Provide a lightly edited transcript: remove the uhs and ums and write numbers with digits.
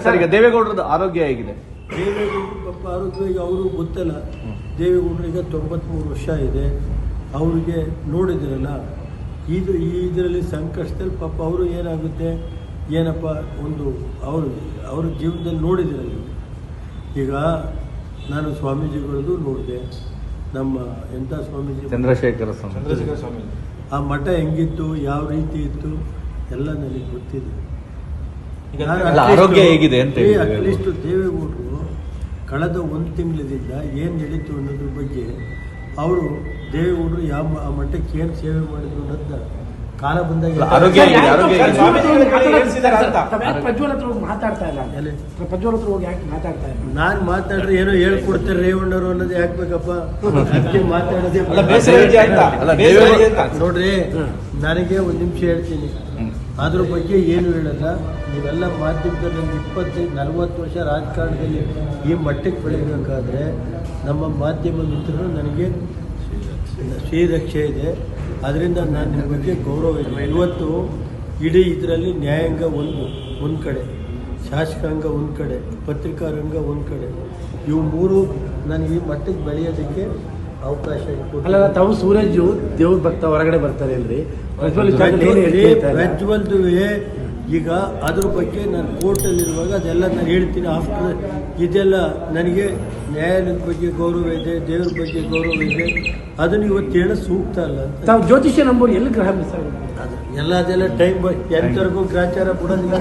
Sir ಈಗ ದೇವೇಗೌಡರದ ಆರೋಗ್ಯ ಹೇಗಿದೆ? ದೇವೇಗೌಡರು ಪಾಪ ಆರೋಗ್ಯ ಅವರು ಗೊತ್ತಲ್ಲ. ದೇವೇಗೌಡರಿಗೆ 93 ವರ್ಷ ಇದೆ. ಅವ್ರಿಗೆ ನೋಡಿದ್ರಲ್ಲ ಇದರಲ್ಲಿ ಸಂಕಷ್ಟದಲ್ಲಿ ಪಾಪ ಅವರು ಏನಾಗುತ್ತೆ ಏನಪ್ಪ ಒಂದು ಅವ್ರ ಜೀವನದಲ್ಲಿ ನೋಡಿದಿರಲ್ಲ. ಈಗ ನಾನು ಸ್ವಾಮೀಜಿಗಳದ್ದು ನೋಡಿದೆ. ನಮ್ಮ ಎಂಥ ಸ್ವಾಮೀಜಿ ಚಂದ್ರಶೇಖರ ಸ್ವಾಮಿ ಆ ಮಠ ಹೆಂಗಿತ್ತು, ಯಾವ ರೀತಿ ಇತ್ತು ಎಲ್ಲ ನನಗೆ ಗೊತ್ತಿದೆ. ಆರೋಗ್ಯ ಹೇಗಿದೆ ಅಂತ ಅಟ್ಲೀಸ್ಟ್ ದೇವೇಗೌಡರು ಕಳೆದ 1 ತಿಂಗಳಿಂದ ಏನು ನಡೀತು ಅನ್ನೋದ್ರ ಬಗ್ಗೆ ಅವರು ದೇವೇಗೌಡರು ಆ ಮಠಕ್ಕೆ ಏನು ಸೇವೆ ಮಾಡಿದ್ರು ಅನ್ನೋದನ್ನ ಕಾಲ ಬಂದಾಗ ನಾನು ಮಾತಾಡ್ರೆ ಏನೋ ಹೇಳ್ಕೊಡ್ತಾರೆ ರೇವಣ್ಣರು ಅನ್ನೋದು ಯಾಕಬೇಕಪ್ಪ? ಅದಕ್ಕೆ ಮಾತಾಡೋದೇ ನೋಡ್ರಿ. ನನಗೆ 1 ನಿಮಿಷ ಹೇಳ್ತೀನಿ, ಅದ್ರ ಬಗ್ಗೆ ಏನು ಹೇಳಲ್ಲ. ನೀವೆಲ್ಲ ಮಾಧ್ಯಮದಲ್ಲಿ ನನಗೆ 25-40 ವರ್ಷ ರಾಜಕಾರಣದಲ್ಲಿ ಈ ಮಟ್ಟಕ್ಕೆ ಬೆಳಿಬೇಕಾದ್ರೆ ನಮ್ಮ ಮಾಧ್ಯಮ ಮಿತ್ರರು ನನಗೆ ಶ್ರೀರಕ್ಷೆ ಇದೆ. ಅದರಿಂದ ನಾನು ನಿಮ್ಮ ಬಗ್ಗೆ ಗೌರವ ಇದೆ. ಇವತ್ತು ಇಡೀ ಇದರಲ್ಲಿ ನ್ಯಾಯಾಂಗ ಒಂದು ಕಡೆ, ಶಾಸಕಾಂಗ ಒಂದು ಕಡೆ, ಪತ್ರಿಕಾ ರಂಗ ಒಂದು ಕಡೆ, ಇವು 3 ನನಗೆ ಈ ಮಟ್ಟಕ್ಕೆ ಬೆಳೆಯೋದಕ್ಕೆ ಅವಕಾಶ ಅಲ್ಲ. ತಾವು ಸೂರಜ್ ದೇವ್ರ ಭಕ್ತ ಹೊರಗಡೆ ಬರ್ತಾರೆ ಅಲ್ರಿ? ಪ್ರಜ್ವಲ್ದುವೆ ಈಗ ಅದ್ರ ಬಗ್ಗೆ ನಾನು ಕೋರ್ಟಲ್ಲಿರುವಾಗ ಅದೆಲ್ಲ ನಾನು ಹೇಳ್ತೀನಿ. ಆಫ್ಟರ್ ಇದೆಲ್ಲ ನನಗೆ ನ್ಯಾಯಾಲಯದ ಬಗ್ಗೆ ಗೌರವ ಇದೆ, ದೇವ್ರ ಬಗ್ಗೆ ಗೌರವ ಇದೆ. ಅದನ್ನು ಇವತ್ತು ಹೇಳೋ ಸೂಕ್ತ ಅಲ್ಲ ಅಂತ. ತಾವು ಜ್ಯೋತಿಷ್ಯ ನಂಬೋರು ಎಲ್ಲಿ ಗ್ರಹ ಮಿಸ್ ಎಲ್ಲ ಅದೆಲ್ಲ ಟೈಮ್ ಎಂತವರೆಗೂ ಗ್ರಾಚಾರ ಬಿಡೋದಿಲ್ಲ.